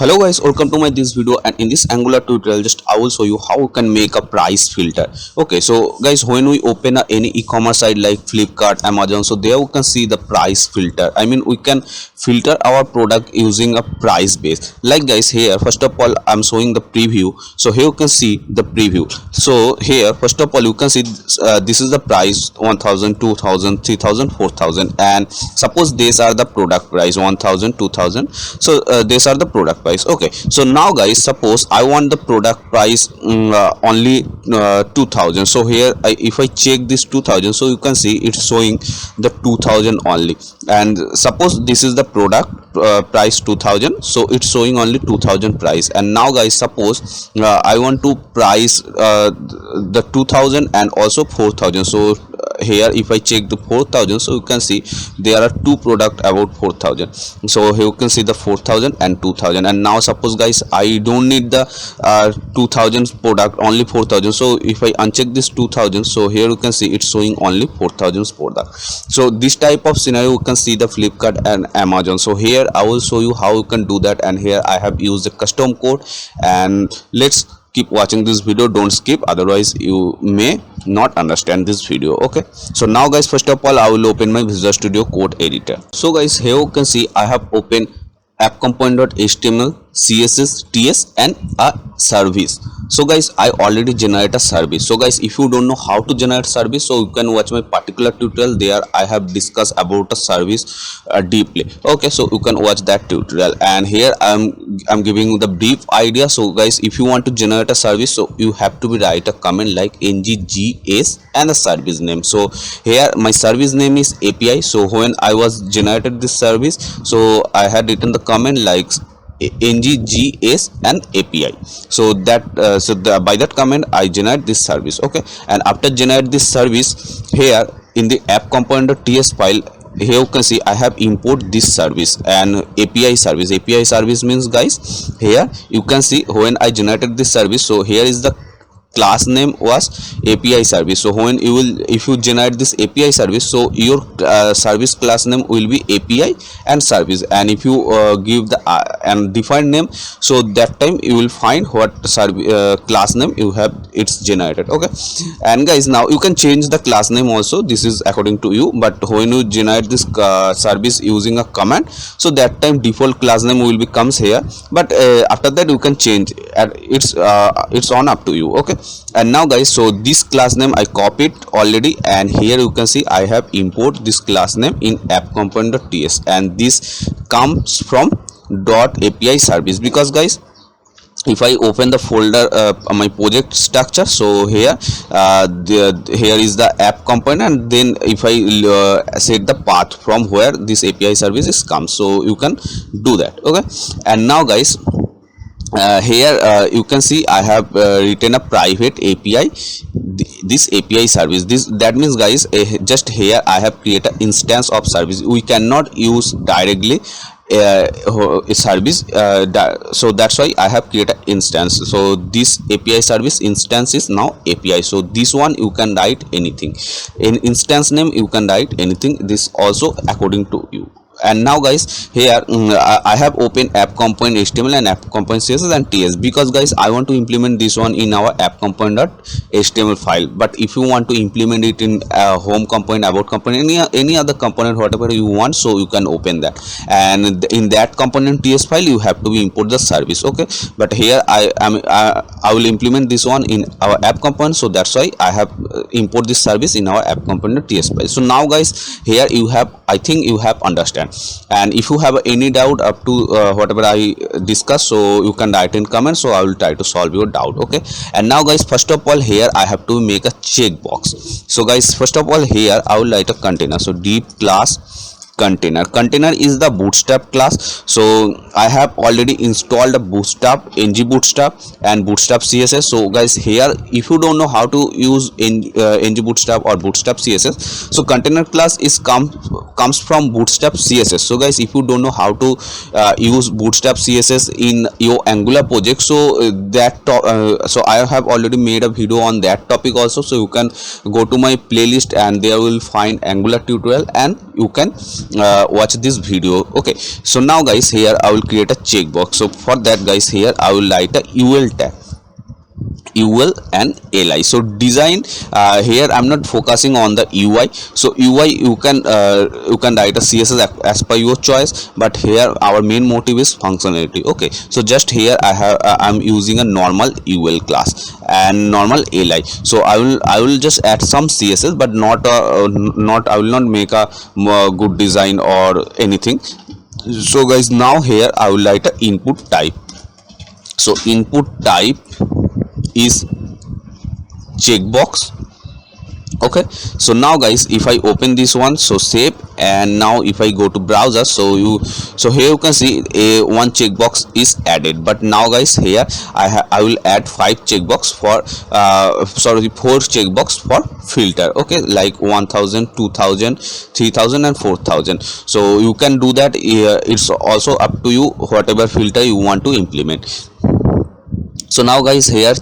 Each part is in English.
Hello guys, welcome to my this video, and in this Angular tutorial just I will show you how you can make a price filter. Okay, so guys, when we open any e-commerce site like Flipkart, Amazon, so there we can see the price filter. I mean, we can filter our product using a price base. Like guys, here first of all I'm showing the preview. So here you can see the preview. So here first of all you can see this is the price 1000, 2000, 3000, 4000, and suppose these are the product price 1000, 2000. So these are the product price. Okay, so now guys, suppose I want the product price only 2000. So here if I check this 2000, so you can see it's showing the 2000 only, and suppose this is the product price 2000, so it's showing only 2000 price. And now guys, suppose I want to price the 2000 and also 4000. So here if I check the 4000, so you can see there are two product about 4000. So here you can see the 4000 and 2000. And now suppose guys, I don't need the 2000 product, only 4000. So if I uncheck this 2000, so here you can see it's showing only 4000 product. So this type of scenario you can see the Flipkart and Amazon. So here I will show you how you can do that, and here I have used the custom code. And let's keep watching this video, don't skip, otherwise you may not understand this video. Okay, so now guys, first of all I will open my Visual Studio Code editor. So guys, here you can see I have opened app component.html, css, ts, and a service. So guys, I already generate a service. So guys, if you don't know how to generate service, so you can watch my particular tutorial. There I have discussed about a service deeply. Okay, so you can watch that tutorial, and here I'm giving you the brief idea. So guys, if you want to generate a service, so you have to write a comment like nggs and the service name. So here my service name is API. So when I was generated this service, so I had written the comment like nggs and API. So that by that comment I generate this service. Okay, and after generate this service, here in the app component.ts file, here you can see I have import this service and API service. API service means guys, here you can see when I generated this service, so here is the class name was API service. So when you will, if you generate this API service, so your service class name will be API and service. And if you give the and defined name, so that time you will find what class name you have it's generated. Okay, and guys, now you can change the class name also, this is according to you. But when you generate this service using a command, so that time default class name will becomes here, but after that you can change, and it's on up to you. Okay, and now guys, so this class name I copied already, and here you can see I have import this class name in app component.ts, and this comes from .api service. Because guys, if I open the folder my project structure, so here here is the app component, and then if I set the path from where this API services comes, so you can do that. Okay, and now guys, here you can see I have written a private API, this API service. That means guys, just here I have created an instance of service. We cannot use directly a service, so that's why I have created an instance. So this API service instance is now API. So this one you can write anything, in instance name you can write anything, this also according to you. And now guys, here I have opened app component HTML and app component CSS and TS, because guys I want to implement this one in our app component.html file. But if you want to implement it in home component, about component, any other component, whatever you want, so you can open that, and in that component TS file you have to import the service. Okay, but here I will implement this one in our app component, so that's why I have import this service in our app component TS file. So now guys, here you have, I think you have understand. And if you have any doubt up to whatever I discuss, so you can write in comments, so I will try to solve your doubt. Okay, and now guys, first of all here I have to make a checkbox. So guys, first of all here I will write a container. So deep class container is the bootstrap class. So I have already installed a bootstrap, ng bootstrap and bootstrap css. So guys, here if you don't know how to use ng bootstrap or bootstrap css, so container class is comes from bootstrap css. So guys, if you don't know how to use bootstrap css in your Angular project, so so I have already made a video on that topic also. So you can go to my playlist and there will find Angular tutorial, and you can watch this video. Okay, so now guys here I will create a checkbox. So for that guys here I will write a UL tag, UL and LI. So design, here I'm not focusing on the UI. So UI you can write a CSS as per your choice, but here our main motive is functionality. Okay, so just here I'm using a normal UL class and normal LI. So I will just add some CSS, but not I will not make a good design or anything. So guys, now here I will write a input type. So input type is checkbox. Okay, so now guys if I open this one, so save, and now if I go to browser, so here you can see one checkbox is added. But now guys here I will add 5 checkbox for 4 checkbox for filter. Okay, like 1000, 2000, 3000 and 4000. So you can do that. It's also up to you whatever filter you want to implement. So now guys here,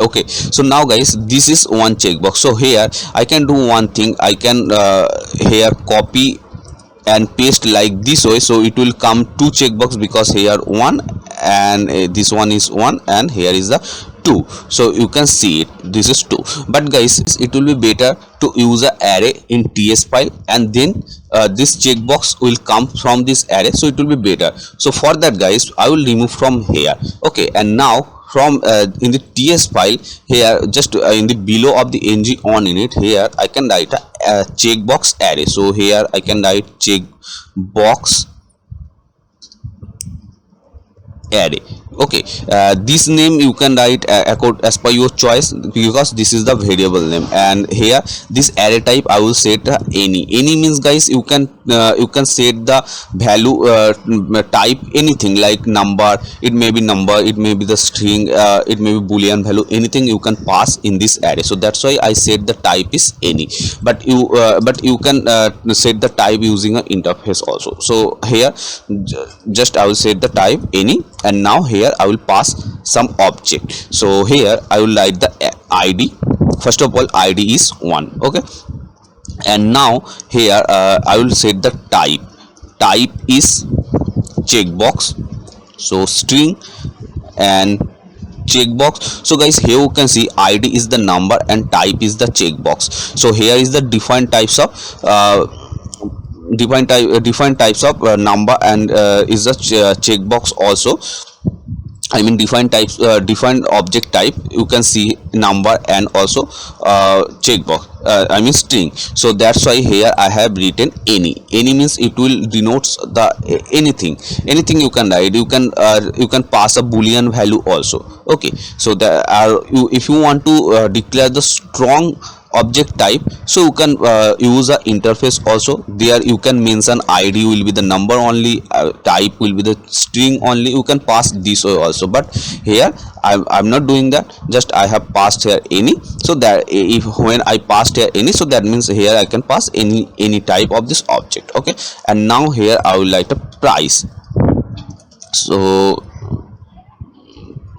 okay, so now guys this is one checkbox. So here I can do one thing. I can here copy and paste like this way, so it will come 2 checkbox, because here 1 and this one is 1 and here is the 2. So you can see it, this is 2. But guys it will be better to use a array in TS file, and then this checkbox will come from this array, so it will be better. So for that guys I will remove from here. Okay, and now from in the TS file here, just in the below of the ng on in it, here I can write a checkbox array. So here I can write checkbox array. Okay, this name you can write as per your choice, because this is the variable name. And here this array type I will set any means guys you can set the value type anything, like number, it may be number, it may be the string, it may be boolean value, anything you can pass in this array. So that's why I said the type is any, but you can set the type using an interface also. So here just I will set the type any, and now here I will pass some object. So here I will write the ID. First of all ID is 1. Okay, and now here I will set the type is checkbox. So string and checkbox. So guys here you can see ID is the number and type is the checkbox. So here is the different types of different types of number and is the checkbox also. I mean different types, different object type you can see number and also checkbox, I mean string. So that's why here I have written any means it will denotes the anything you can write. You can pass a boolean value also. Okay, so there are if you want to declare the strong object type, so you can use a interface also. There you can mention ID will be the number only, type will be the string only. You can pass this way also, but here I'm not doing that. Just I have passed here any. So that if when I passed here any, so that means here I can pass any type of this object. Okay, and now here I will write a price. So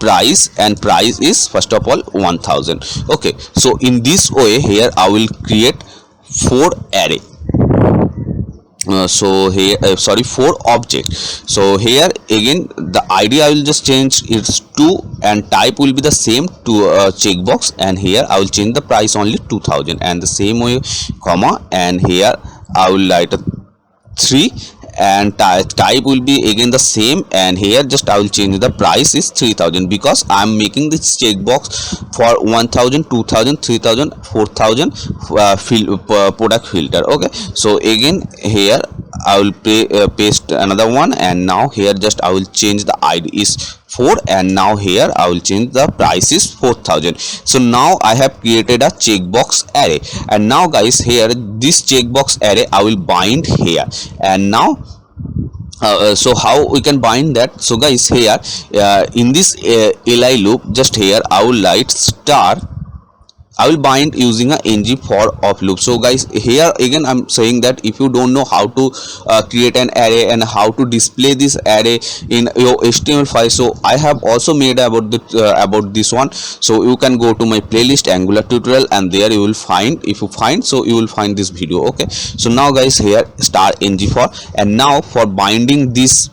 price, and price is first of all 1000. Okay, so in this way here I will create 4 array. So here 4 object. So here again the ID I will just change it's 2, and type will be the same to checkbox, and here I will change the price only 2000, and the same way comma, and here I will write a 3, and type will be again the same, and here just I will change the price is 3000, because I am making this checkbox for 1000, 2000, 3000, 4000 product filter. Okay, so again here I will paste another one, and now here just I will change the ID is 4, and now here I will change the price is 4000. So now I have created a checkbox array, and now guys here this checkbox array I will bind here. And now so how we can bind that? So guys here in this li loop, just here I will write star I will bind using a ng for of loop. So guys, here again I'm saying that if you don't know how to create an array and how to display this array in your HTML file, so I have also made about this one. So you can go to my playlist Angular tutorial, and there you will find, if you find, so you will find this video. Okay, so now guys, here star ng for, and now for binding this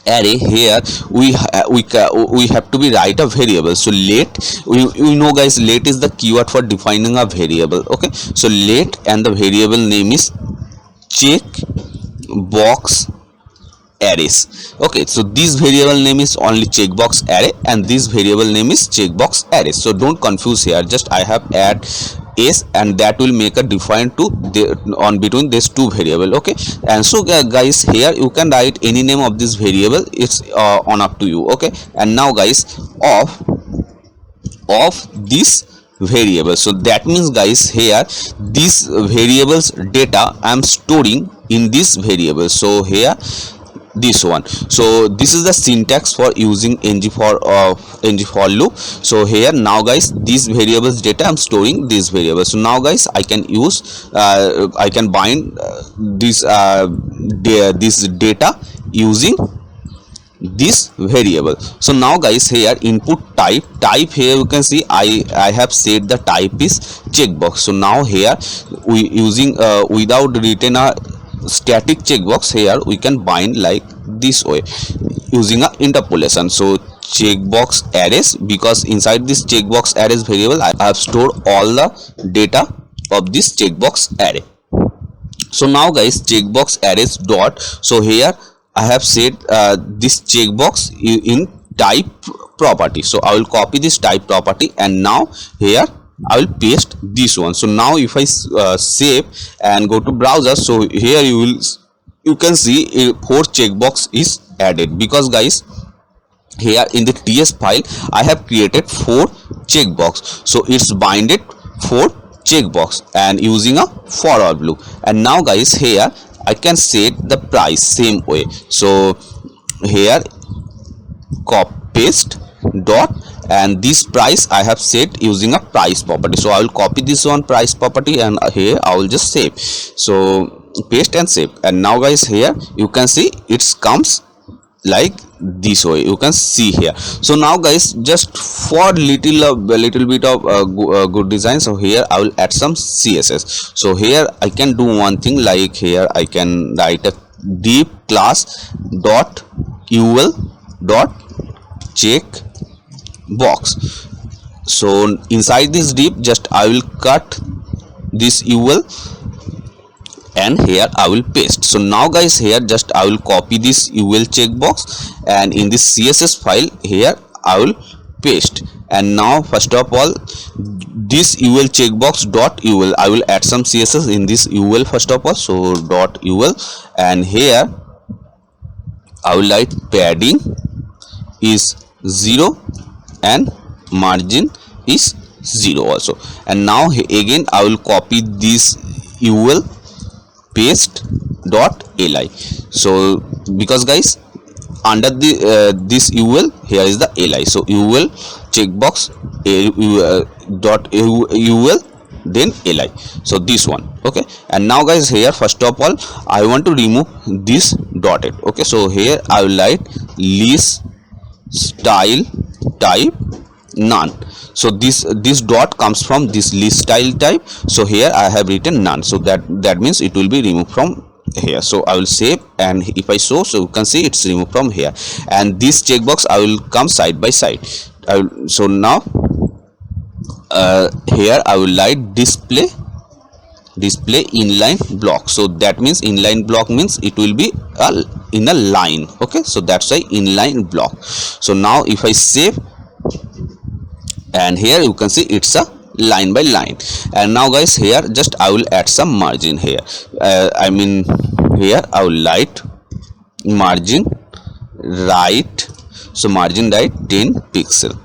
array, here we have to be write a variable. So let, we know guys, let is the keyword for defining a variable. Okay, so let, and the variable name is check box arrays. Okay, so this variable name is only checkbox array, and this variable name is checkbox array. So don't confuse here, just I have add s, and that will make a define to on between these two variable. Okay, and so guys, here you can write any name of this variable, it's on up to you. Okay, and now guys, of this variable, so that means guys, here this variables data I am storing in this variable. So here this one, so this is the syntax for using ng for loop. So here now guys, these variables data I'm storing this variable. So now guys, I can use I can bind this data using this variable. So now guys, here input type, here you can see I have said the type is checkbox. So now here we using without written a static checkbox, here we can bind like this way using a interpolation. So checkbox arrays, because inside this checkbox arrays variable I have stored all the data of this checkbox array. So now guys, checkbox arrays dot, so here I have said this checkbox in type property. So I will copy this type property, and now here I will paste this one. So now if I save and go to browser, so here you can see 4 checkbox is added, because guys, here in the ts file I have created 4 checkbox. So it's binded 4 checkbox and using a for all loop. And now guys, here I can set the price same way. So here copy paste dot, and this price I have set using a price property. So I will copy this one price property, and here I will just save. So paste and save, and now guys, here you can see it comes like this way, you can see here. So now guys, just for little bit of good design, so here I will add some css. So here I can do one thing, like here I can write a div class dot ul dot check box. So inside this div, just I will cut this ul, and here I will paste. So now guys, here just I will copy this ul checkbox, and in this css file here I will paste. And now first of all, this ul checkbox dot ul, I will add some css in this ul first of all. So dot ul, and here I will write padding is 0 and margin is 0 also. And now again I will copy this ul paste dot li. So because guys, under the this ul, here is the li. So ul checkbox dot ul, then li. So this one. Okay, and now guys, here first of all I want to remove this dotted. Okay, so here I will write list style type none. So this dot comes from this list style type. So here I have written none, so that means it will be removed from here. So I will save, and if I show, so you can see it's removed from here. And this checkbox I will come side by side. So now here I will write display inline block. So that means inline block means it will be in a line. Okay, so that's why inline block. So now if I save, and here you can see it's a line by line. And now guys, here just I will add some margin here. I mean here I will write margin right. So margin right 10 pixel.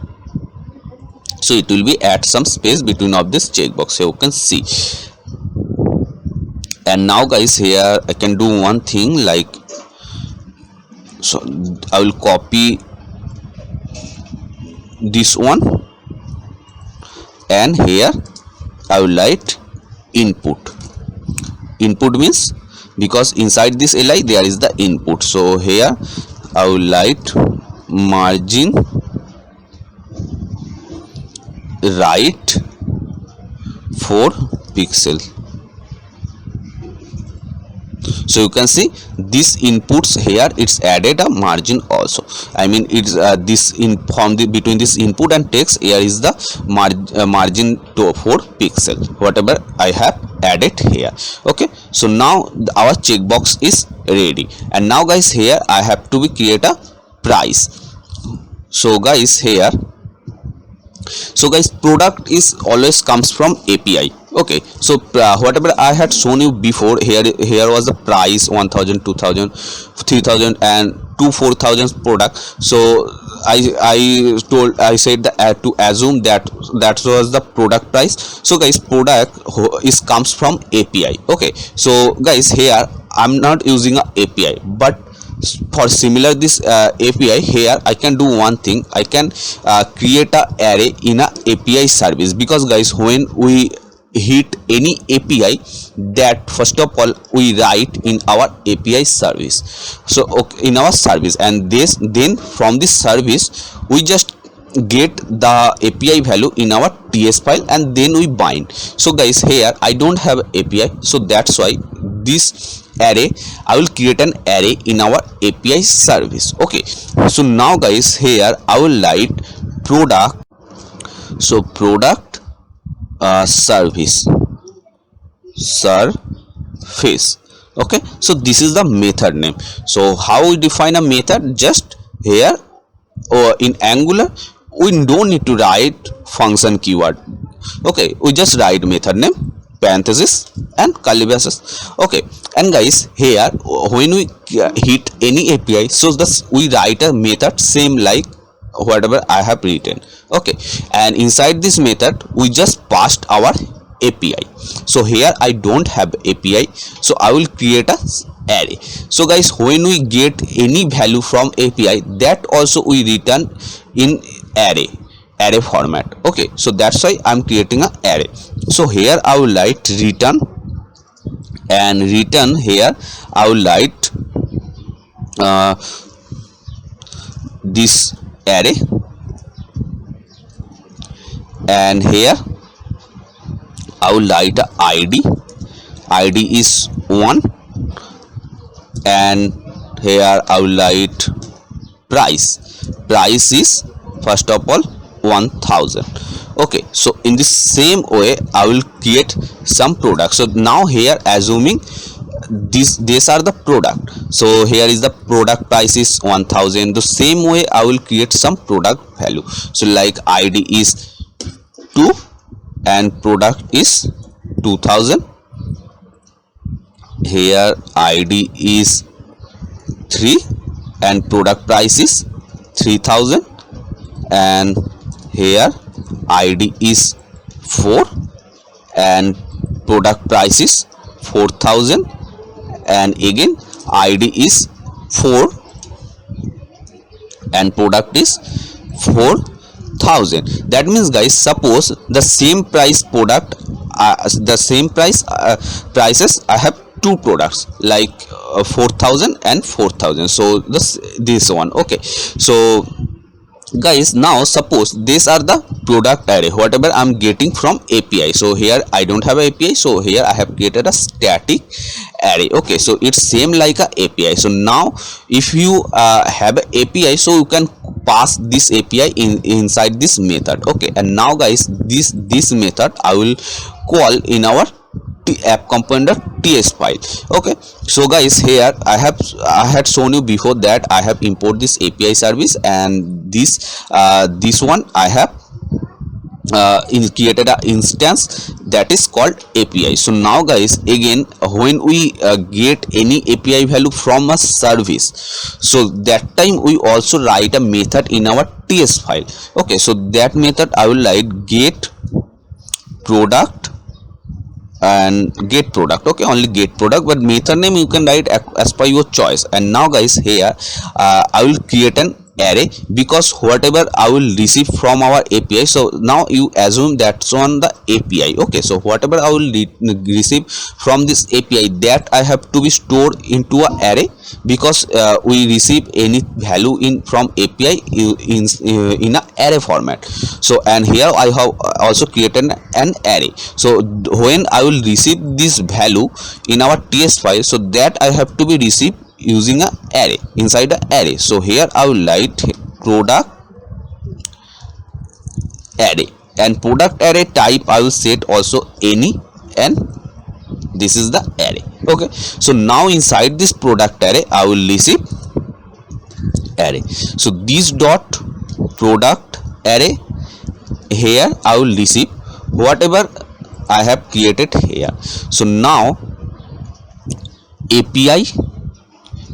So it will be add some space between of this checkbox, so you can see. And now guys, here I can do one thing, like, so I will copy this one, and here I will write input. Input means because inside this li there is the input, so here I will write margin right 4 pixel. So you can see this inputs here, it's added a margin also. I mean it's this in from the between this input and text, here is the margin to 4 pixel whatever I have added here. Okay, so now our checkbox is ready, and now guys here I have to create a price. So guys here, so guys product is always comes from API. Okay, so whatever I had shown you before, here was the price 1000, 2000, 3000 and 4000 product. So I said that to assume that was the product price. So guys product is comes from API. Okay, so guys here I'm not using a API, but for similar this API, here I can do one thing. I can create a array in a API service, because guys when we hit any API, that first of all we write in our API service. So okay, in our service, and then from this service we just get the API value in our TS file and then we bind. So guys here I don't have API, so that's why this array I will create an array in our API service. Okay, so now guys here I will write product. So product service. Okay, so this is the method name. So how we define a method? Just here or in Angular we don't need to write function keyword. Okay, we just write method name, parenthesis and curly braces. Okay, and guys here when we hit any API, so thus we write a method same like whatever I have written. Okay, and inside this method we just passed our API. So here I don't have API, so I will create a array. So guys when we get any value from API, that also we return in array format. Okay, so that's why I'm creating a array. So here I will write return, and return here I will write this array, and here I will write a ID is 1, and here I will write price is first of all 1000. Okay, so in the same way I will create some product. So now here assuming these are the product, so here is the product price is 1000. The same way I will create some product value. So like ID is 2 and product is 2000. Here ID is 3 and product price is 3000, and here ID is 4 and product price is 4000, and again ID is 4 and product is 4000. That means guys, suppose the same price product prices I have two products like 4000 and 4000. So this one. Okay, so guys now suppose these are the product array whatever I'm getting from API. So here I don't have API, so here I have created a static array. Okay, so it's same like a API. So now if you have a API, so you can pass this API inside this method. Okay, and now guys this method I will call in our app component ts file. Okay, so guys here I had shown you before that I have import this API service, and this one I have created an instance that is called API. So now guys again when we get any API value from a service, so that time we also write a method in our ts file. Okay, so that method I will write get product and get product. Okay, only get product, but method name you can write as per your choice. And now guys here I will create an array because whatever I will receive from our API. So now you assume that's on the API. Okay, so whatever I will receive from this API, that I have to be stored into a array because we receive any value in from API in a array format. So and here I have also created an array. So when I will receive this value in our TS file, so that I have to be received using a array inside the array. So here I will write product array, and product array type I will set also any, and this is the array. Okay, so now inside this product array I will receive array. So this dot product array, here I will receive whatever I have created here. So now API,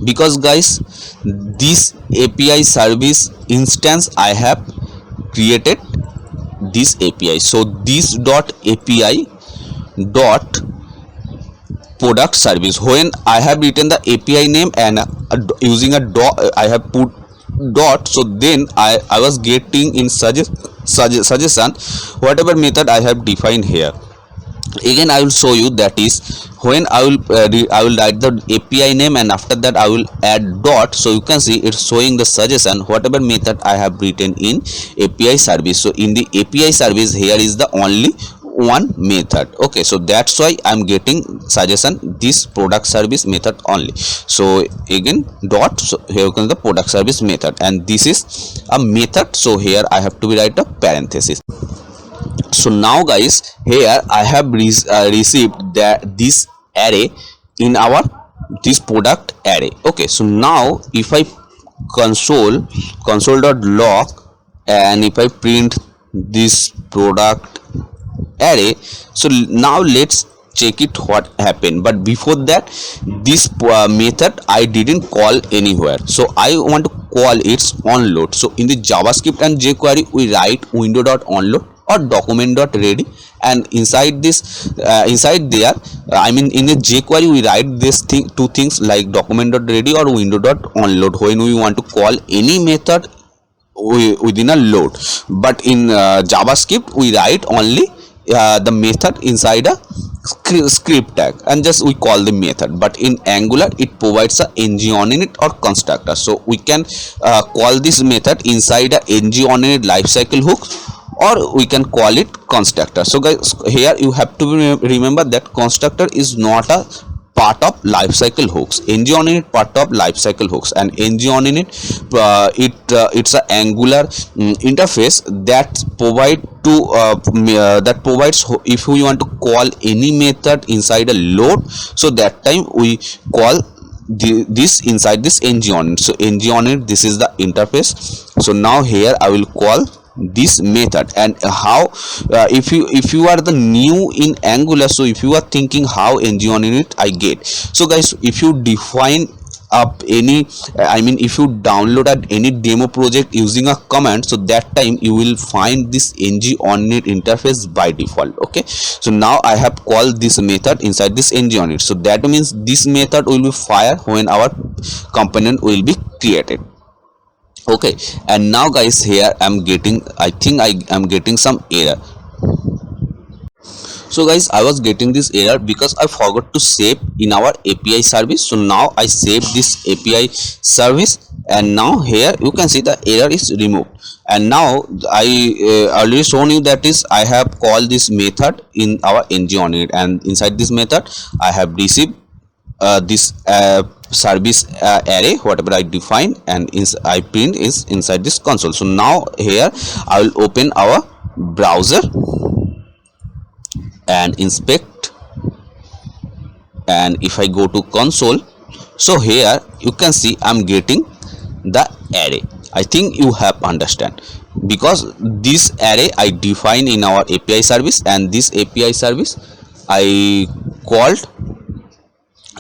because guys this API service instance I have created this API. So this dot API dot product service, when I have written the API name and using a dot I have put dot, so then I was getting in suggestion whatever method I have defined here. Again I will show you, that is when I will write the API name and after that I will add dot. So you can see it's showing the suggestion whatever method I have written in API service. So in the API service here is the only one method. Okay, so that's why I'm getting suggestion this product service method only. So again dot, so here comes the product service method, and this is a method. So here I have to write a parenthesis. So now guys here I have received that this array in our this product array. Okay, so now if I console.log and if I print this product array, so now let's check it what happened. But before that, this method I didn't call anywhere, so I want to call its onload. So in the JavaScript and jQuery we write window.onload or document.ready, and inside this inside there I mean in the jQuery we write this two things like document.ready or window.onload when we want to call any method within a load. But in JavaScript we write only the method inside a script tag and just we call the method. But in Angular it provides a ng-on-init or constructor, so we can call this method inside a ng-on-init lifecycle hook, or we can call it constructor. So guys here you have to remember that constructor is not a part of lifecycle hooks. ng-on-init part of lifecycle hooks, and ng-on-init it's a Angular interface that provides if we want to call any method inside a load, so that time we call this inside this ng-on-init. So ng-on-init, this is the interface. So now here I will call this method. And how if you are the new in Angular, so if you are thinking how ng-on-init I get, so guys if you define up any I mean if you downloaded any demo project using a command, so that time you will find this ng-on-init interface by default. Okay, so now I have called this method inside this ng-on-init, so that means this method will be fired when our component will be created. Okay, and now guys here I think I am getting some error. So guys I was getting this error because I forgot to save in our API service. So now I save this API service, and now here you can see the error is removed. And now I already shown you, that is I have called this method in our ng-on-init, and inside this method I have received this service array whatever I define, and I print is inside this console. So now here I will open our browser and inspect, and if I go to console, so here you can see I'm getting the array. I think you have understand, because this array I define in our API service, and this API service I called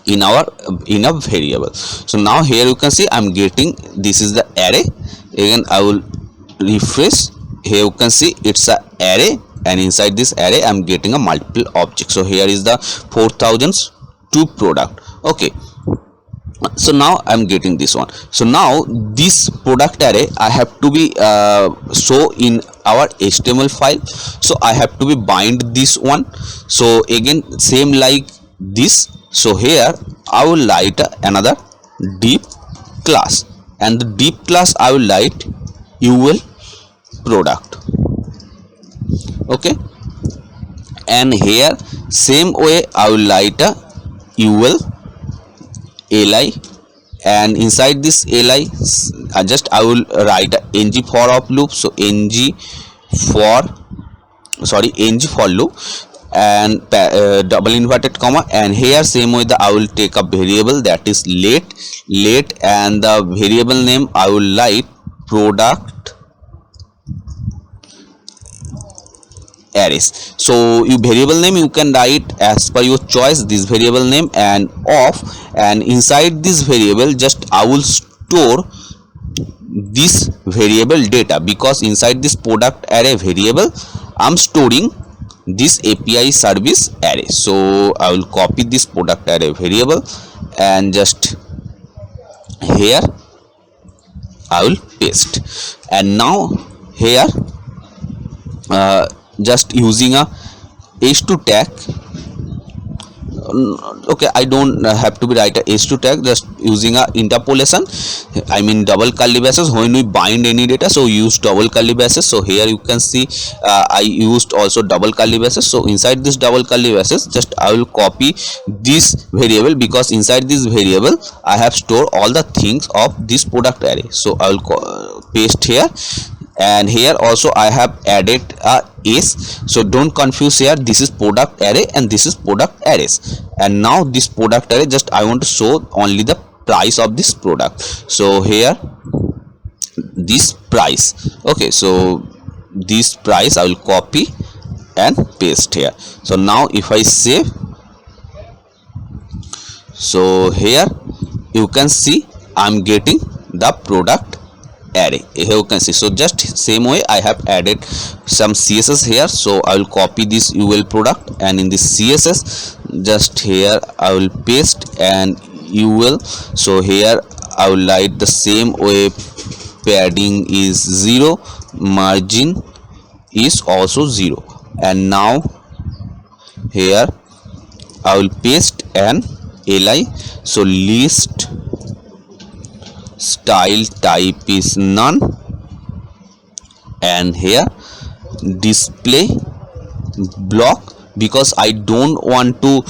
in a variable. So now here you can see I'm getting this is the array. Again I will refresh. Here you can see it's a array, and inside this array I'm getting a multiple object. So here is the 4002 product. Okay, So now I'm getting this one. So now this product array I have to be show in our HTML file. So I have to be bind this one. So again same like this. So here I will write another div class, and the div class I will write ul product. Okay, and here same way I will write a ul li, and inside this li I will write a ng for of loop. So ng for loop, and double inverted comma, and here same way I will take a variable that is late, and the variable name I will write product arrays. So you variable name you can write as per your choice, this variable name and of, and inside this variable just I will store this variable data, because inside this product array variable I'm storing this API service array. So I will copy this product array variable and just here I will paste, and now here just using a h2 tag. Okay, I don't have to be write a h2 tag, just using a interpolation, I mean double curly braces. When we bind any data, so use double curly braces. So here you can see I used also double curly braces. So inside this double curly braces just I will copy this variable, because inside this variable I have stored all the things of this product array. So I will paste here, and here also I have added a s. So don't confuse here, this is product array and this is product arrays. And now this product array just I want to show only the price of this product. So here this price. Okay, so this price I will copy and paste here. So now if I save, so here you can see I'm getting the product array. Here you can see. So just same way I have added some CSS here. So I will copy this ul product, and in this CSS just here I will paste and ul. So here I will write the same way, padding is 0, margin is also 0, and now here I will paste an li. So list style type is none, and here display block, because I don't want to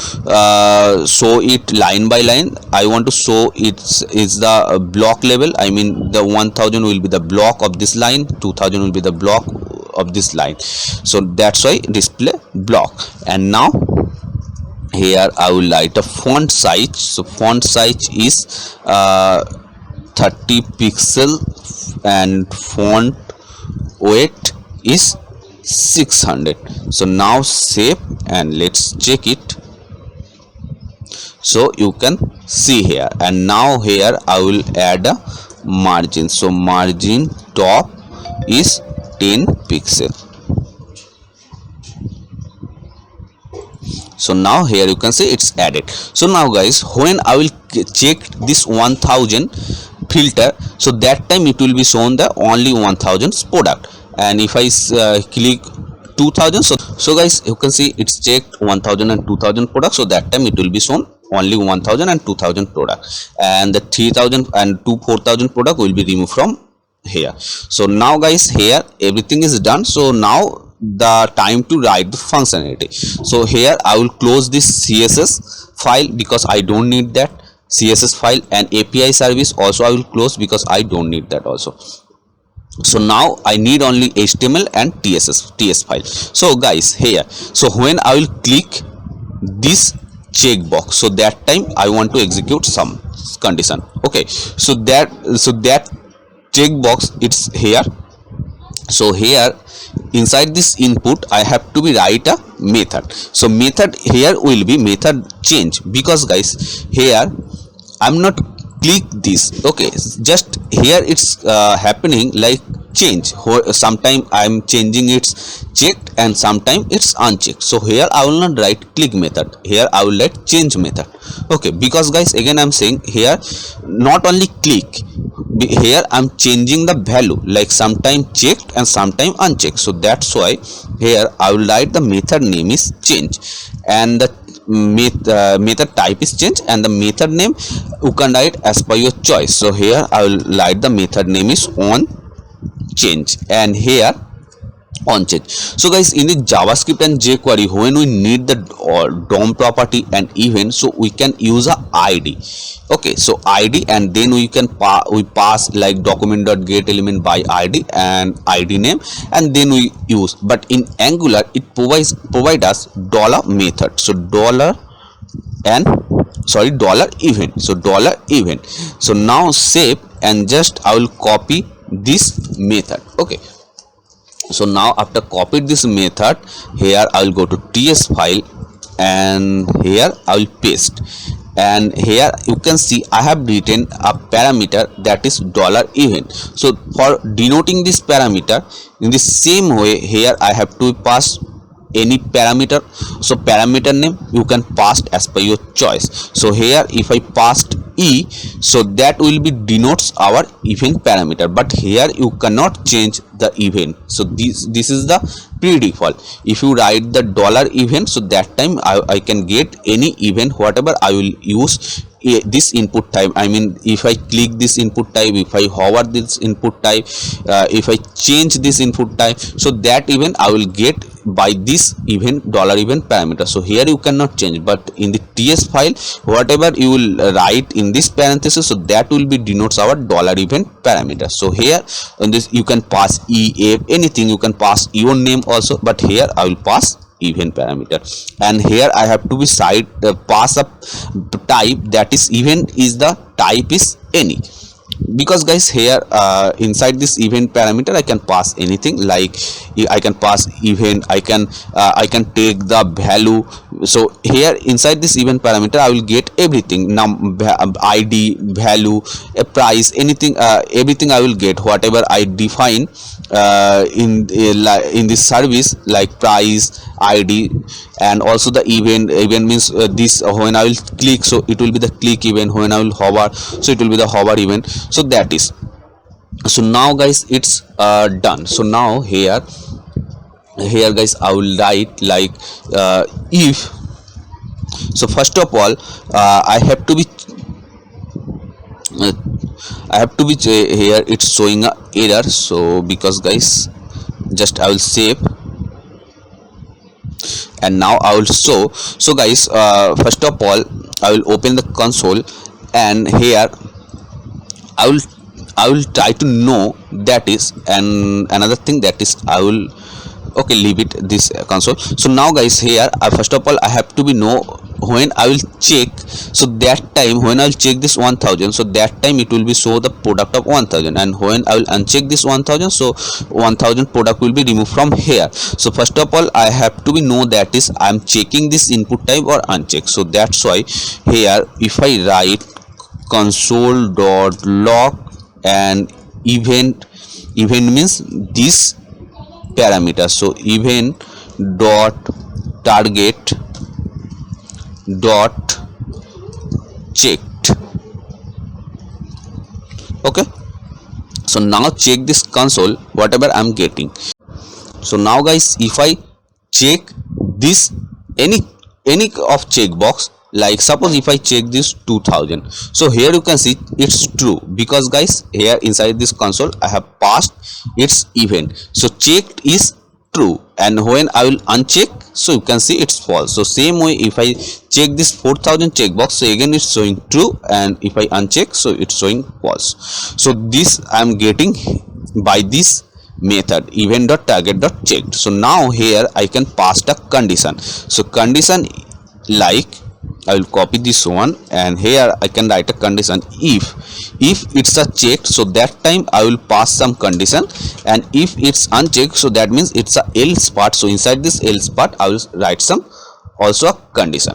show it line by line. I want to show it's the block level. I mean the 1000 will be the block of this line, 2000 will be the block of this line. So that's why display block. And now here I will write a font size. So font size is 30 pixel, and font weight is 600. So now save and let's check it. So you can see here, and now here I will add a margin. So margin top is 10 pixel. So now here you can see it's added. So now guys, when I will check this 1000 filter, so that time it will be shown the only 1000 product, and if I click 2000, so guys you can see it's checked 1000 and 2000 products. So that time it will be shown only 1000 and 2000 product, and the 3000 and 4000 product will be removed from here. So now guys, here everything is done. So now the time to write the functionality. So here I will close this CSS file because I don't need that CSS file, and API service also I will close because I don't need that also. So now I need only HTML and TS file. So guys, here, so when I will click this checkbox, so that time I want to execute some condition. Okay, so that checkbox, it's here. So here inside this input I have to be write a method. So method here will be method change, because guys here I'm not click this. Okay, just here it's happening like change. Sometime I am changing its checked and sometime it's unchecked. So here I will not write click method, here I will write change method. Okay, because guys again I'm saying here not only click, here I'm changing the value, like sometime checked and sometime unchecked. So that's why here I will write the method name is change, and the method type is change, and the method name you can write as per your choice. So here I will write the method name is on change, and here on change. So guys, in the JavaScript and jQuery, when we need the DOM property and event, so we can use a ID. Okay, so ID, and then we can pass like document.get element by ID and ID name, and then we use. But in Angular it provide us dollar method, so dollar event, so dollar event. So now save, and just I will copy this method. Okay, so now after copied this method, here I will go to TS file, and here I will paste, and here you can see I have written a parameter that is dollar event. So for denoting this parameter, in the same way here I have to pass any parameter. So parameter name you can pass as per your choice. So here if I passed E, so that will be denotes our event parameter, but here you cannot change the event. So this is the pre-default. If you write the dollar event, so that time I can get any event whatever I will use this input type. I mean, if I click this input type, if I hover this input type, if I change this input type, so that event I will get by this event dollar event parameter. So here you cannot change, but in the TS file whatever you will write in this parenthesis, so that will be denotes our dollar event parameter. So here on this you can pass EF, anything you can pass your name also, but here I will pass event parameter, and here I have to be pass up type, that is event is the type is any, because guys here inside this event parameter I can pass anything, like I can pass event, I can take the value. So here inside this event parameter I will get everything, ID, value, a price, anything, everything I will get whatever I define in this service, like price, ID, and also the event means this when I will click, so it will be the click event, when I will hover, so it will be the hover event. So that is, so now guys it's done. So now here guys I will write like if, so first of all I have to be here it's showing a error. So because guys, just I will save, and now I will show. So guys, first of all I will open the console, and here I will try to know that is, and another thing that is I will, okay, leave it this console. So now guys here first of all I have to be know when I will check, so that time when I will check this 1000, so that time it will be show the product of 1000, and when I will uncheck this 1000, so 1000 product will be removed from here. So first of all I have to be know that is I am checking this input type or uncheck. So that's why here if I write console.log and event means this parameter, so event dot target dot checked. Okay, so now check this console whatever I'm getting. So now guys, if I check this any of checkbox, like suppose if I check this 2000, so here you can see it's true, because guys here inside this console I have passed its event, so checked is true, and when I will uncheck, so you can see it's false. So same way if I check this 4000 checkbox, so again it's showing true, and if I uncheck, so it's showing false. So this I am getting by this method event.target.checked. So now here I can pass the condition. So condition, like I will copy this one, and here I can write a condition if it's a checked, so that time I will pass some condition, and if it's unchecked, so that means it's a else part. So inside this else part I will write some also a condition.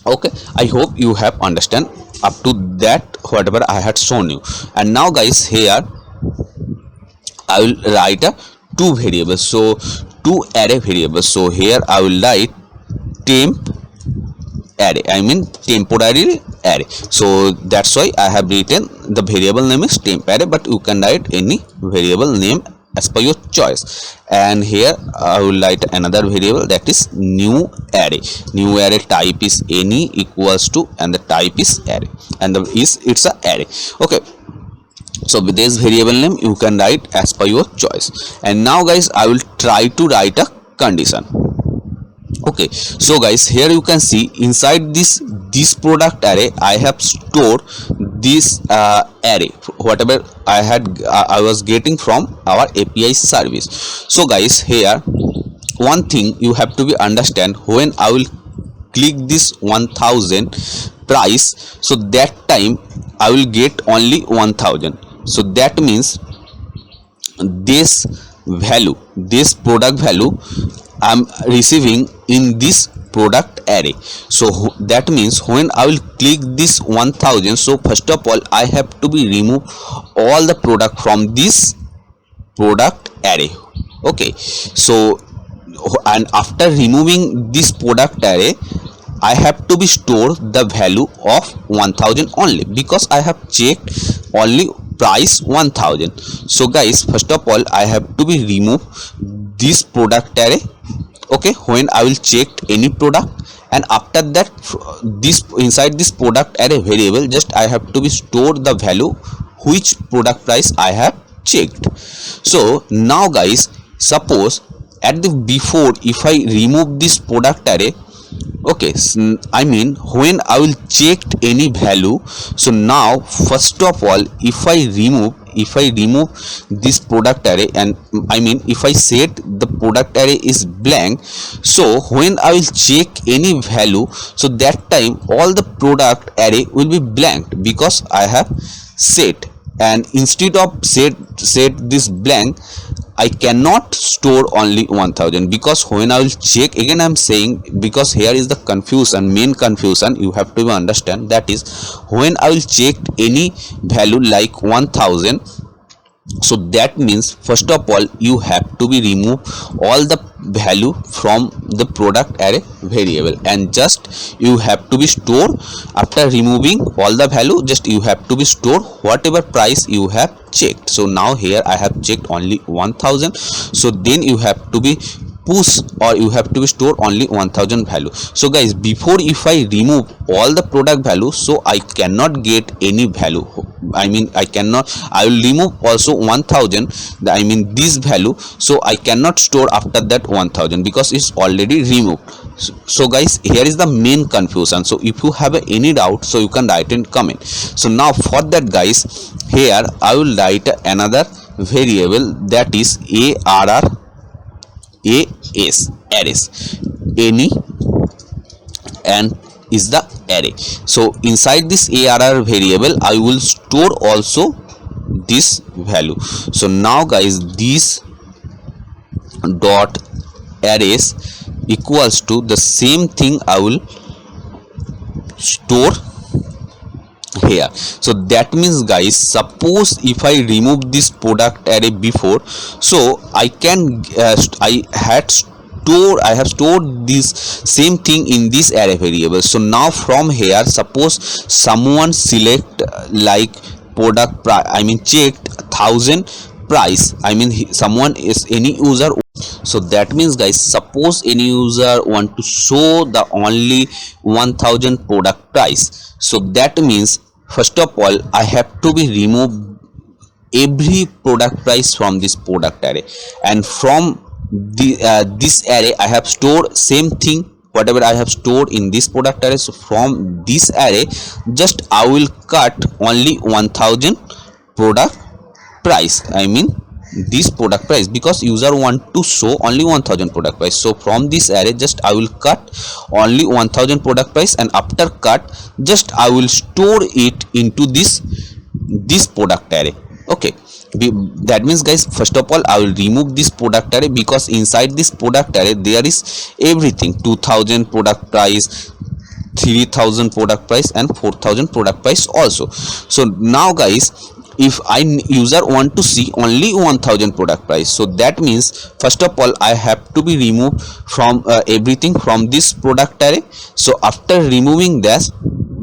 Okay, I hope you have understand up to that whatever I had shown you. And now guys here I will write a two variables, so two array variables. So here I will write temp array, I mean temporary array. So that's why I have written the variable name is temp array, but you can write any variable name as per your choice. And here I will write another variable, that is new array. New array type is any equals to, and the type is array, and it's a array. Okay, so with this variable name you can write as per your choice. And now guys, I will try to write a condition. Okay, so guys, here you can see inside this product array I have stored this array, whatever I was getting from our API service. So guys, here one thing you have to be understand, when I will click this 1000 price, so that time I will get only 1000. So that means this value, this product value I'm receiving in this product array. So that means when I will click this 1000, so first of all I have to be remove all the product from this product array. Okay, so and after removing this product array, I have to be store the value of 1000 only, because I have checked only price 1000. So guys, first of all I have to be remove this product array. Okay, when I will check any product, and after that this inside this product array variable, just I have to be store the value which product price I have checked. So now guys, suppose at the before if I remove this product array, okay, I mean when I will check any value, so now first of all if I remove this product array, and I mean if I set the product array is blank, so when I will check any value, so that time all the product array will be blank, because I have set. And instead of set this blank, I cannot store only 1000, because when I will check again, I'm saying, because here is the confusion, main confusion you have to understand, that is when I will check any value like 1000, so that means first of all you have to be remove all the value from the product array variable, and just you have to be store, after removing all the value, just you have to be store whatever price you have checked. So now here I have checked only 1000, so then you have to be push, or you have to be store only 1000 value. So guys, before if I remove all the product value, so I cannot get any value, I mean I will remove also 1000, I mean this value, so I cannot store after that 1000 because it's already removed. So guys, here is the main confusion. So if you have any doubt, so you can write in comment. So now for that guys, here I will write another variable, that is arrays, any and is the array. So inside this arr variable I will store also this value. So now guys, this dot arrays equals to the same thing I will store here. So that means guys, suppose if I remove this product array before, so I can I have stored this same thing in this array variable. So now from here, suppose someone select like product price, I mean checked 1000 price, I mean someone is any user. So that means guys, suppose any user want to show the only 1000 product price, so that means first of all I have to be remove every product price from this product array, and from the this array I have stored same thing whatever I have stored in this product array. So from this array, just I will cut only 1000 product price, I mean this product price, because user want to show only 1000 product price. So from this array, just I will cut only 1000 product price, and after cut, just I will store it into this product array. Okay, that means guys, first of all I will remove this product array, because inside this product array there is everything: 2000 product price, 3000 product price, and 4000 product price also. So now guys, if user want to see only 1000 product price, so that means first of all I have to be removed from everything from this product array. So after removing that,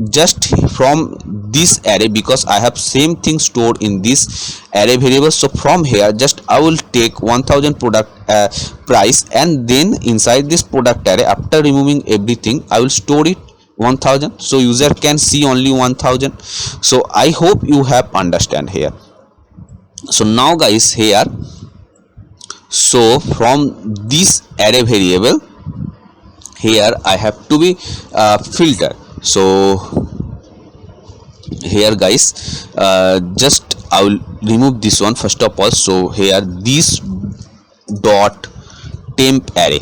just from this array, because I have same thing stored in this array variable, so from here just I will take 1000 product price, and then inside this product array, after removing everything, I will store it 1000, so user can see only 1000. So I hope you have understand here. So now guys, here, so from this array variable, here I have to be filter. So here guys, just I will remove this one first of all. So here this dot temp array,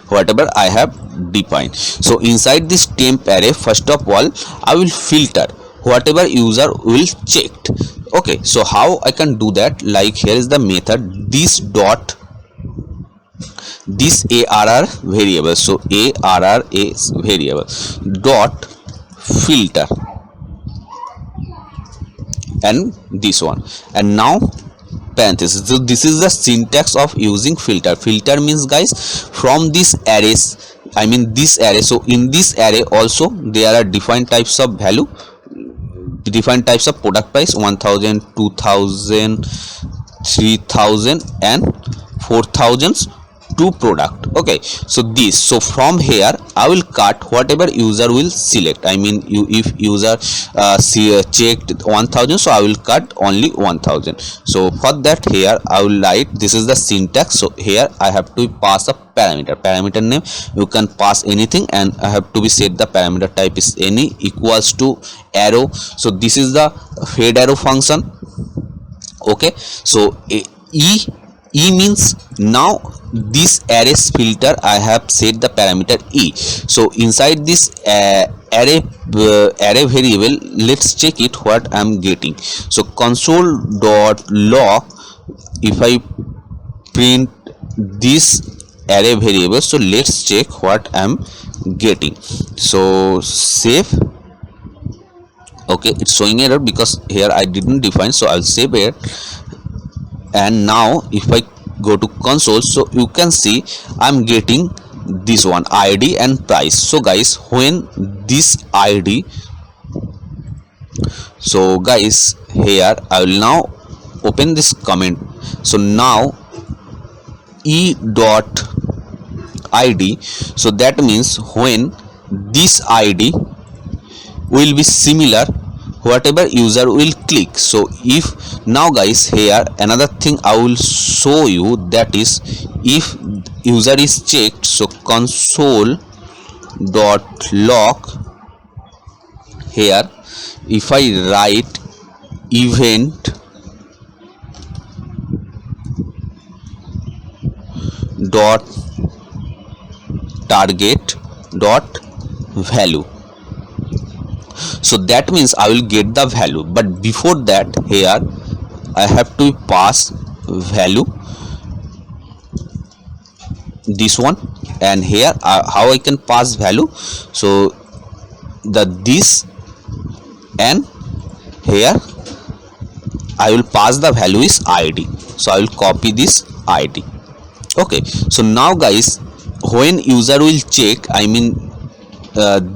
whatever I have defined. So inside this temp array, first of all I will filter whatever user will checked. Okay, so how I can do that? Like here is the method, this dot, this arr variable, so arr is variable dot filter, and this one, and now parenthesis. So this is the syntax of using filter. Filter means guys, from this arrays, I mean this array, so in this array also there are different types of value, different types of product price, 1000, 2000, 3000 and 4000 to product. Okay, so this, so from here I will cut whatever user will select. I mean if user checked 1000, so I will cut only 1000. So for that, here I will write, this is the syntax. So here I have to pass a parameter name, you can pass anything, and I have to be set the parameter type is any equals to arrow. So this is the fed arrow function. Okay, so e means now this arrays filter I have set the parameter e. So inside this array variable, let's check it what I am getting. So console.log, if I print this array variable, so let's check what I am getting. So save. Okay, it's showing error because here I didn't define, so I'll save it. And now if I go to console, so you can see I'm getting this one, ID and price. So guys, when this ID, so guys, here I will now open this comment. So now e dot ID, so that means when this ID will be similar, whatever user will click. So if now guys, here another thing I will show you, that is if user is checked, so console dot log, here if I write event dot target dot value, so that means I will get the value. But before that, here I have to pass value, this one, and here how I can pass value, so the this, and here I will pass the value is ID. So I will copy this ID. Okay, so now guys, when user will check, I mean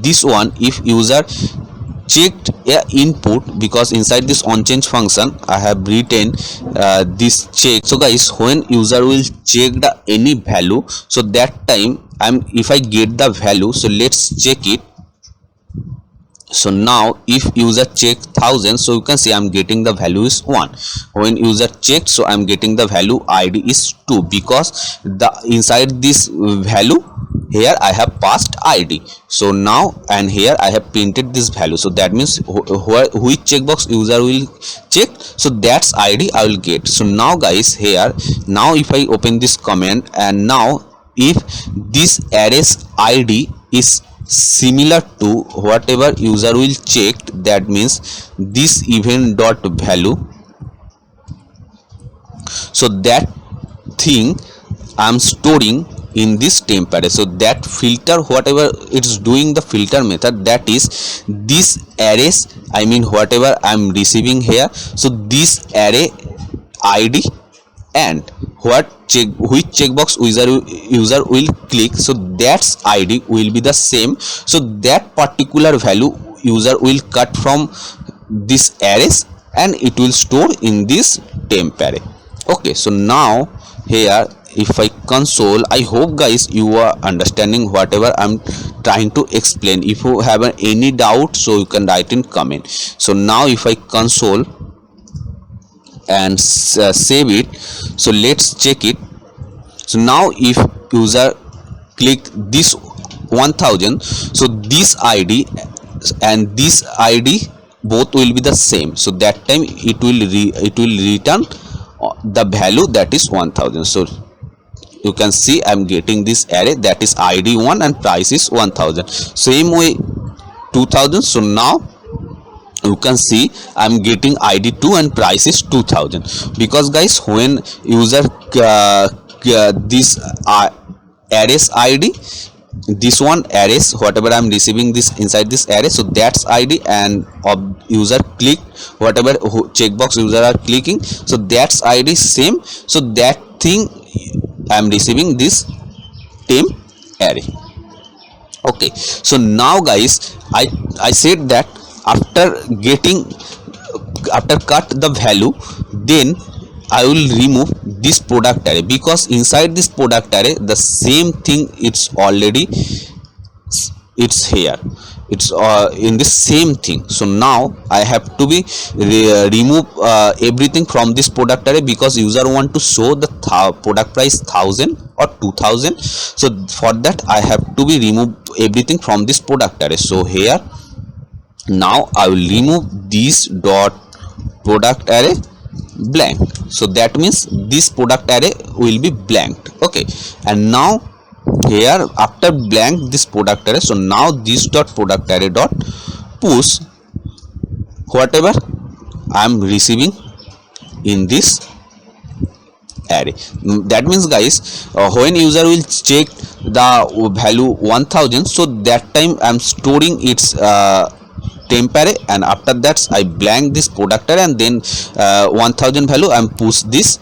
this one, if user checked input, because inside this onChange function I have written this check. So guys, when user will check the any value, so that time if I get the value, so let's check it. So now if user check 1000, so you can see I'm getting the value is 1. When user checked, so I'm getting the value ID is 2, because the inside this value, here I have passed ID. So now, and here I have printed this value, so that means which checkbox user will check, so that's ID I will get. So now guys, here now if I open this comment, and now if this array's ID is similar to whatever user will check, that means this event dot value, so that thing I'm storing in this temp array. So that filter, whatever it's doing the filter method, that is this arrays, I mean whatever I'm receiving here, so this array id and which checkbox user will click, so that's id will be the same. So that particular value user will cut from this arrays and it will store in this temp array. Okay, so now here if I console, I hope guys you are understanding whatever I'm trying to explain. If you have any doubt, so you can write in comment. So now if I console and save it, so let's check it. So now if user click this 1000, so this id and this id both will be the same, so that time it will return the value that is 1000. So you can see I'm getting this array that is id 1 and price is 1000. Same way 2000, so now you can see I'm getting id 2 and price is 2000, because guys when user this arrays id, this one arrays whatever I'm receiving this inside this array, so that's id, and user click whatever checkbox user are clicking, so that's id same, so that thing I'm receiving this temp array. Okay, so now guys I said that after cut the value, then I will remove this product array, because inside this product array the same thing it's already it's here, it's in the same thing. So now I have to be remove everything from this product array, because user want to show the product price 1000 or 2000. So for that I have to be remove everything from this product array. So here now I will remove this dot product array blank, so that means this product array will be blanked. Okay, and now here after blank this product array, so now this dot product array dot push whatever I am receiving in this array. That means guys when user will check the value 1000, so that time I am storing its temp array, and after that I blank this product array, and then 1000 value I am push this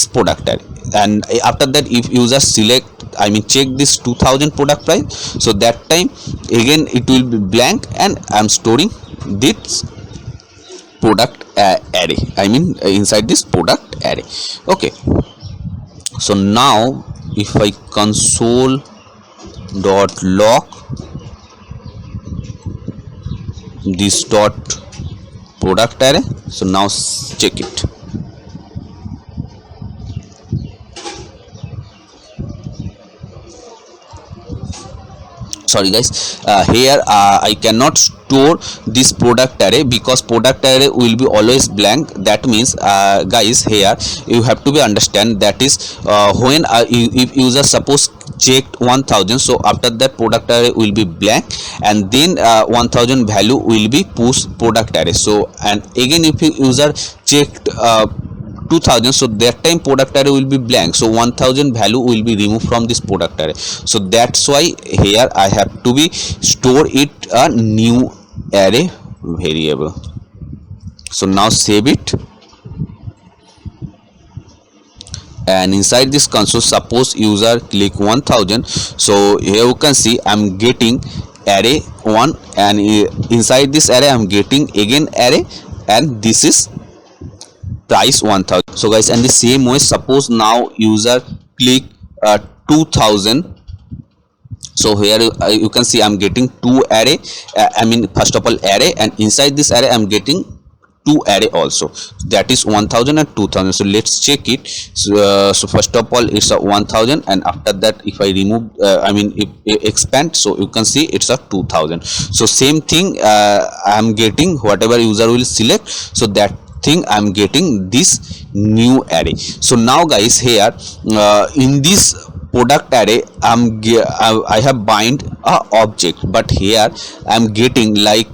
product array, and after that if user select, I mean check this 2000 product price, so that time again it will be blank and I am storing this product array, I mean inside this product array. Okay, so now if I console dot log this dot product array, so now check it. Sorry guys, here I cannot store this product array, because product array will be always blank. That means guys here you have to be understand, that is when if user suppose checked 1000, so after that product array will be blank, and then 1000 value will be push product array. So and again if user checked 2000, so that time product array will be blank, so 1000 value will be removed from this product array. So that's why here I have to be store it a new array variable. So now save it, and inside this console suppose user click 1000, so here you can see I'm getting array 1, and inside this array I'm getting again array, and this is price 1000. So guys, and the same way suppose now user click 2000, so here you can see I'm getting two array, I mean first of all array, and inside this array I'm getting two array also, that is 1000 and 2000. So let's check it. So first of all it's a 1000, and after that if I remove I mean if expand, so you can see it's a 2000. So same thing I'm getting whatever user will select, so that thing I'm getting this new array. So now guys here in this product array I have bind a object, but here I'm getting like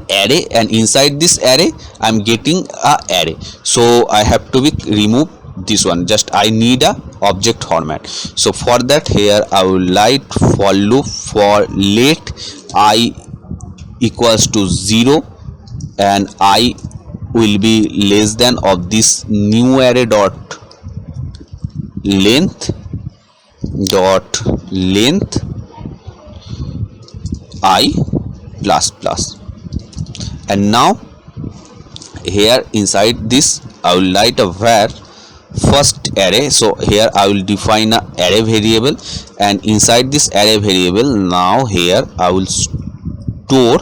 array, and inside this array I'm getting a array, so I have to be remove this one, just I need a object format. So for that, here I will write for loop for let I equals to 0 and I will be less than of this new array dot length I plus plus. And now here inside this I will write a var first array. So here I will define a array variable, and inside this array variable now here I will store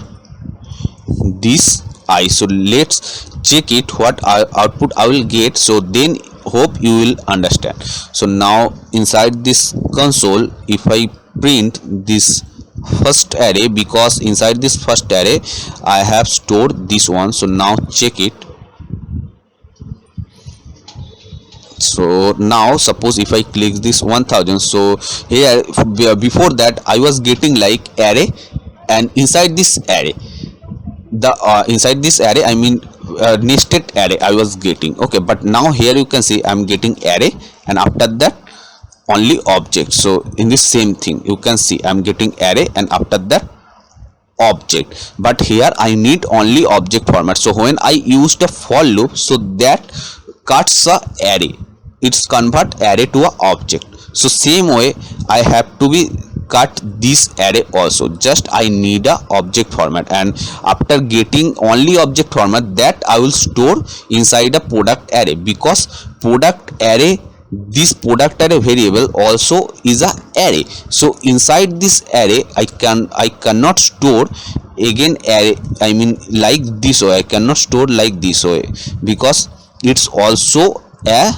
this I. So let's check it what output I will get, so then hope you will understand. So now inside this console, if I print this first array, because inside this first array I have stored this one, so now check it. So now suppose if I click this 1000, so here before that I was getting like array, and inside this array inside this array I mean nested array I was getting. Okay, but now here you can see I'm getting array, and after that only object. So in this same thing you can see I'm getting array and after that object, but here I need only object format. So when I use the for loop, so that cuts a array, it's convert array to a object. So same way I have to be cut this array also, just I need a object format, and after getting only object format, that I will store inside a product array, because product array, this product array variable also is a array. So inside this array I cannot store again array, I mean like this way I cannot store like this way, because it's also an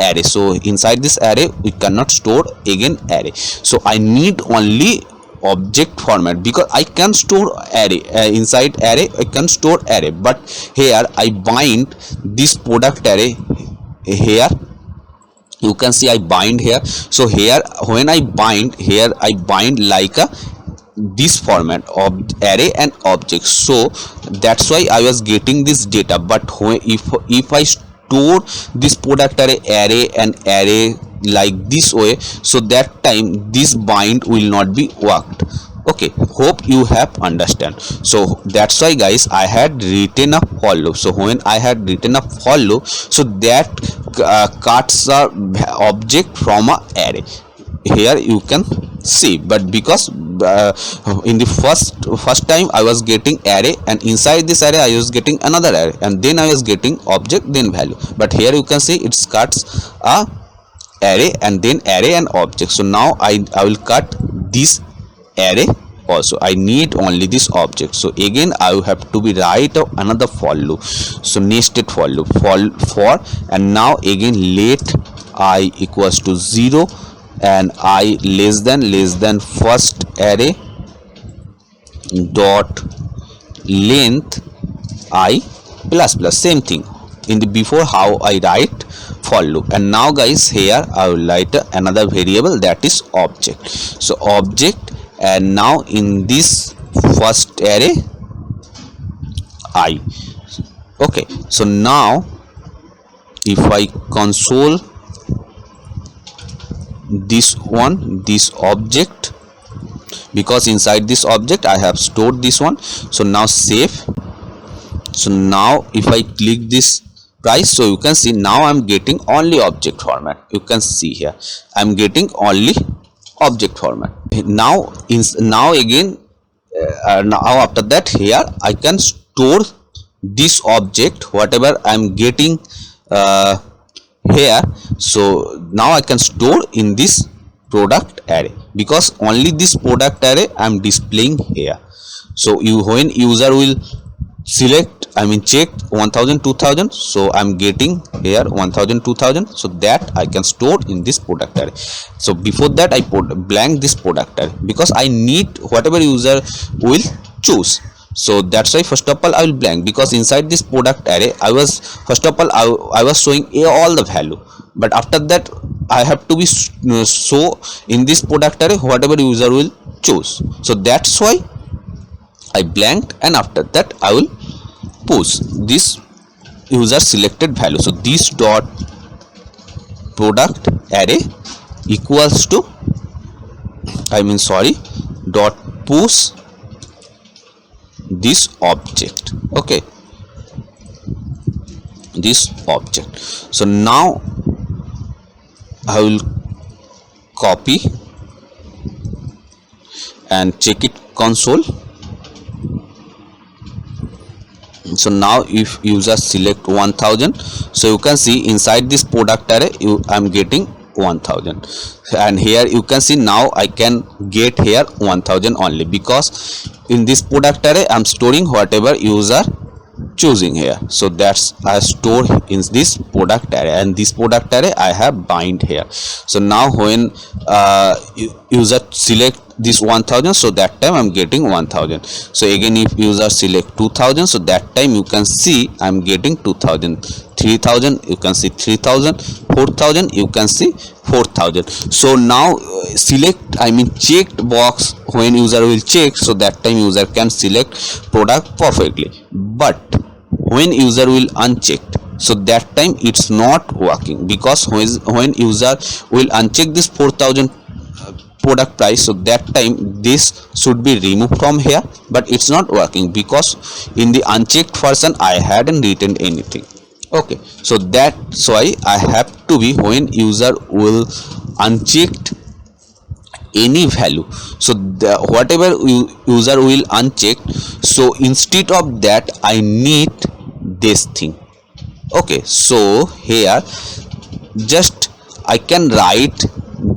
array. So inside this array we cannot store again array. So I need only object format, because I can store array inside array I can store array, but here I bind this product array. Here you can see I bind here. So here when I bind here, I bind like a this format of array and object. So that's why I was getting this data. But if I store this product array and array like this way, so that time this bind will not be worked. Okay, hope you have understand. So that's why guys I had written a for loop. So when I had written a for loop, so that cuts a object from a array. Here you can see, but because in the first time I was getting array, and inside this array I was getting another array, and then I was getting object then value, but here you can see it cuts a array and then array and object. So now I will cut this array also, I need only this object. So again I will have to be write another for loop, so nested for loop for and now again let I equals to 0 and I less than first array dot length I plus plus, same thing in the before how I write for loop. And now guys here I will write another variable, that is object. So object, and now in this first array I. Okay, so now if I console this one, this object, because inside this object I have stored this one. So now save. So now if I click this price, so you can see now I'm getting only object format. You can see here I'm getting only object format. Now again now after that here I can store this object whatever I'm getting here. So now I can store in this product array, because only this product array I'm displaying here. So when user will select, I mean check 1000 2000, so I'm getting here 1000 2000, so that I can store in this product array. So before that I put blank this product array, because I need whatever user will choose. So that's why first of all I will blank, because inside this product array I was first of all I was showing all the value, but after that I have to be so in this product array whatever user will choose. So that's why I blanked, and after that I will push this user selected value. So this dot product array equals to dot push this object. Okay, this object. So now I will copy and check it console. So now if user select 1000, so you can see inside this product array I'm getting 1000, and here you can see now I can get here 1000 only, because in this product array I'm storing whatever user choosing here. So that's I store in this product array, and this product array I have bind here. So now when user select this 1000, so that time I'm getting 1000. So again if user select 2000, so that time you can see I'm getting 2000. 3000 you can see 3000. 4000 you can see 4000. So now select checked box when user will check, so that time user can select product perfectly. But when user will unchecked, so that time it's not working, because when user will uncheck this 4000 product price, so that time this should be removed from here, but it's not working because in the unchecked version I hadn't written anything. Okay, so that's why I have to be when user will unchecked any value, so whatever user will uncheck, so instead of that I need this thing. Okay, so here just I can write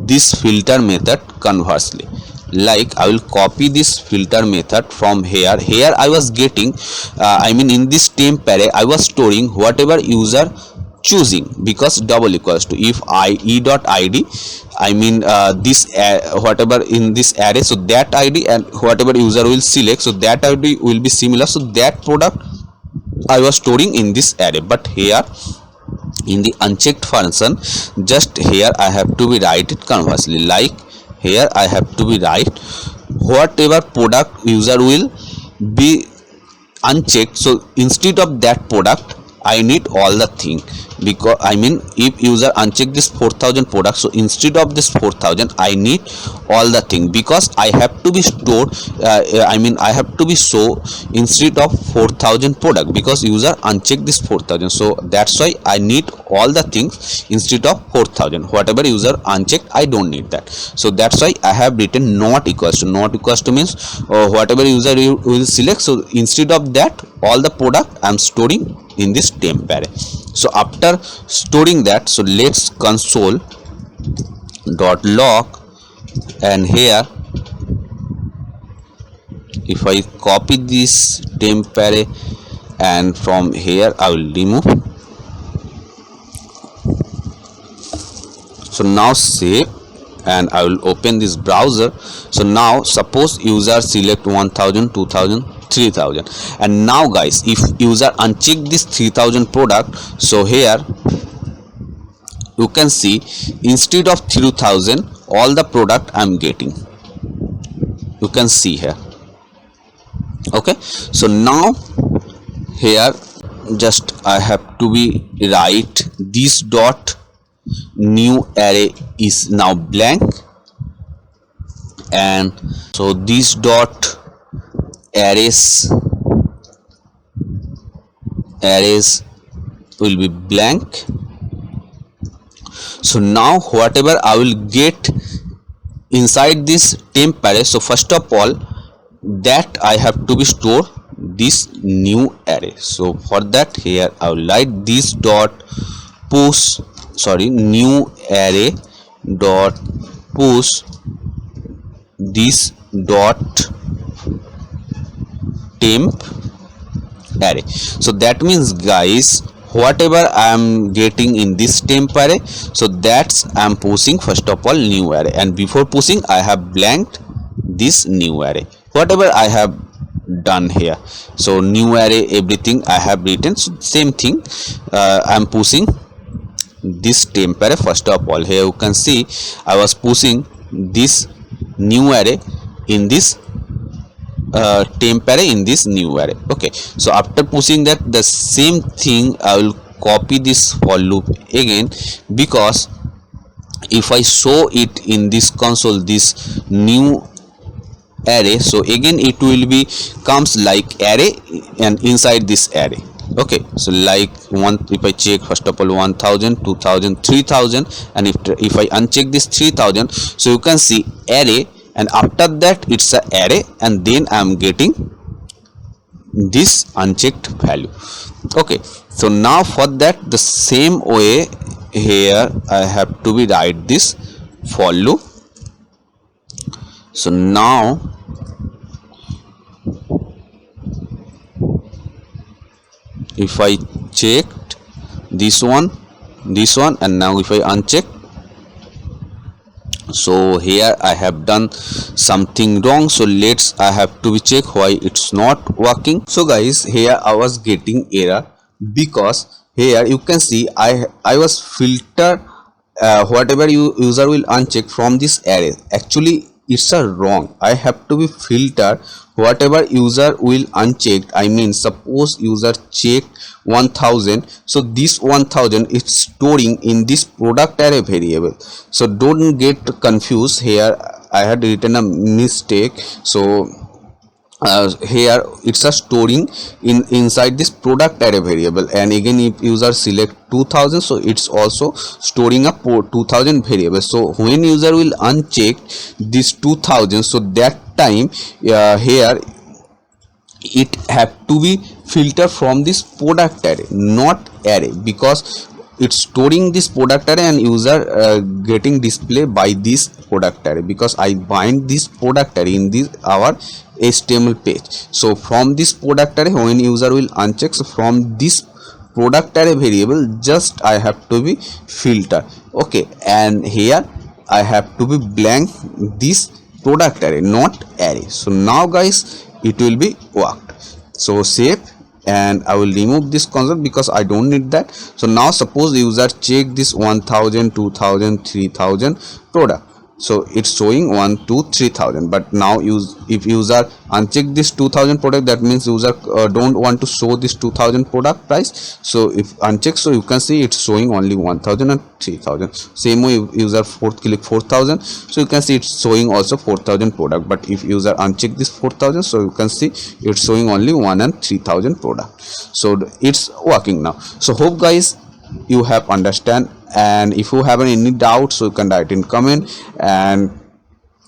this filter method conversely, like I will copy this filter method from here. I was getting in this temp array I was storing whatever user choosing, because double equals to if e.id this whatever in this array, so that id and whatever user will select, so that id will be similar, so that product I was storing in this array. But here in the unchecked function, just here I have to be write it conversely, like here I have to be write whatever product user will be unchecked, so instead of that product I need all the thing, because if user uncheck this 4000 product, so instead of this 4000 I need all the thing, because I have to be stored I have to be show instead of 4000 product, because user uncheck this 4000, so that's why I need all the things instead of 4000. Whatever user unchecked I don't need that, so that's why I have written not equals to. Not equals to means whatever user will select, so instead of that all the product I'm storing in this temp array. So after storing that, so let's console dot log, and here if I copy this temp array, and from here I will remove. So now save, and I will open this browser. So now suppose user select 1000, 2000, 3000, and now guys if user uncheck this 3000 product, so here you can see instead of 3000 all the product I'm getting, you can see here. Okay, so now here just I have to be write this dot new array is now blank, and so this dot arrays will be blank. So now whatever I will get inside this temp array, so first of all that I have to be store this new array. So for that here I will write this dot push new array dot push this dot temp array. So that means guys whatever I am getting in this temp array, so that's I am pushing first of all new array, and before pushing I have blanked this new array whatever I have done here. So new array everything I have written, so same thing I am pushing this temp array first of all. Here you can see I was pushing this new array in this temp array in this new array. Okay, so after pushing that, the same thing I will copy this for loop again, because if I show it in this console, this new array, so again it will be comes like array and inside this array. Okay, so like one, if I check first of all 1000, 2000, 3000, and if I uncheck this 3000, so you can see array, and after that it's a array, and then I am getting this unchecked value. Okay, so now for that, the same way here I have to be write this for loop. So now if I checked this one, and now if I uncheck, so here I have done something wrong. So I have to check why it's not working. So guys, here I was getting error because here you can see I was filter whatever user will uncheck from this array. Actually it's a wrong. I have to be filter whatever user will unchecked. I mean, suppose user check 1000, so this 1000 is storing in this product array variable. So don't get confused. Here I had written a mistake. So here it's a storing inside this product array variable, and again if user select 2000, so it's also storing a 2000 variable. So when user will uncheck this 2000, so that time here it have to be filter from this product array, not array, because it's storing this product array and user getting display by this product array, because I bind this product array in this our HTML page. So from this product array, when user will uncheck, so from this product array variable just I have to be filter. Okay, and here I have to be blank this product array, not array. So now guys it will be worked. So save, and I will remove this console because I don't need that. So now suppose the user check this 1000, 2000, 3000 product, so it's showing 1 2 3000. But now if user uncheck this 2000 product, that means user don't want to show this 2000 product price. So if uncheck, so you can see it's showing only 1000 and 3000. Same way if user click 4000, so you can see it's showing also 4000 product. But if user uncheck this 4000, so you can see it's showing only 1 and 3000 product. So it's working now. So hope guys you have understand, and if you have any doubt, so you can write in comment. And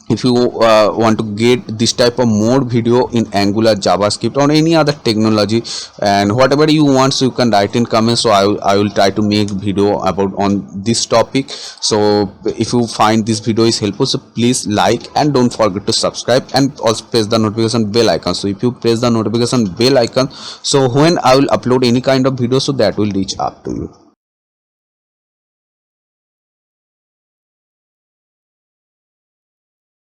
if you want to get this type of more video in Angular, JavaScript, or any other technology, and whatever you want, so you can write in comments. So I will try to make video about on this topic. So if you find this video is helpful, so please like, and don't forget to subscribe, and also press the notification bell icon. So if you press the notification bell icon, so when I will upload any kind of video, so that will reach up to you.